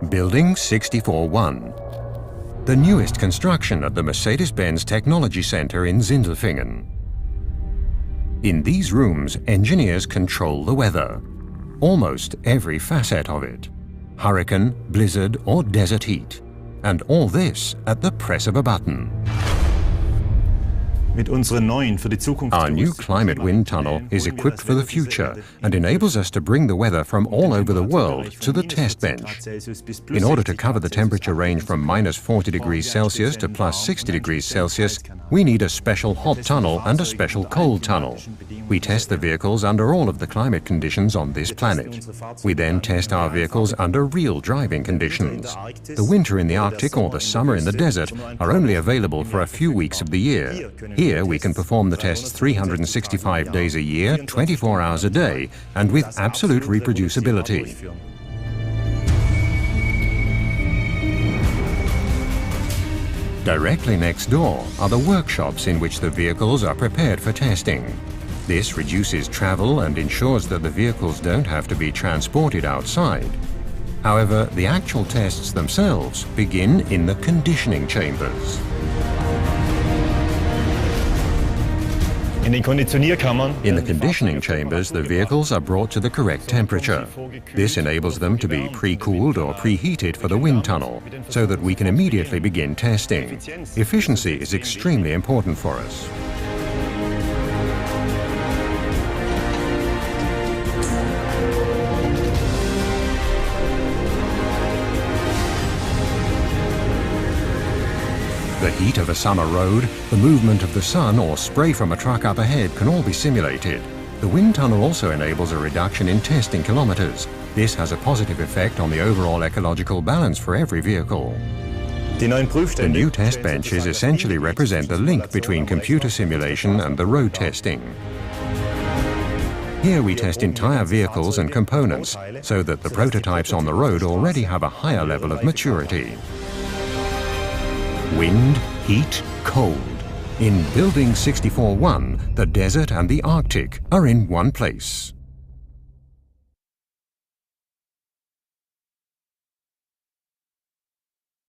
Building 64-1, the newest construction at the Mercedes-Benz Technology Center in Sindelfingen. In these rooms, engineers control the weather, almost every facet of it. Hurricane, blizzard or desert heat. And all this at the press of a button. Our new climate wind tunnel is equipped for the future and enables us to bring the weather from all over the world to the test bench. In order to cover the temperature range from -40 degrees Celsius to +60 degrees Celsius, we need a special hot tunnel and a special cold tunnel. We test the vehicles under all of the climate conditions on this planet. We then test our vehicles under real driving conditions. The winter in the Arctic or the summer in the desert are only available for a few weeks of the year. Here we can perform the tests 365 days a year, 24 hours a day, and with absolute reproducibility. Directly next door are the workshops in which the vehicles are prepared for testing. This reduces travel and ensures that the vehicles don't have to be transported outside. However, the actual tests themselves begin in the conditioning chambers. In the conditioning chambers, the vehicles are brought to the correct temperature. This enables them to be pre-cooled or preheated for the wind tunnel, so that we can immediately begin testing. Efficiency is extremely important for us. The heat of a summer road, the movement of the sun or spray from a truck up ahead can all be simulated. The wind tunnel also enables a reduction in testing kilometers. This has a positive effect on the overall ecological balance for every vehicle. The new test benches essentially represent the link between computer simulation and the road testing. Here we test entire vehicles and components, so that the prototypes on the road already have a higher level of maturity. Wind, heat, cold. In Building 64-1, the desert and the Arctic are in one place.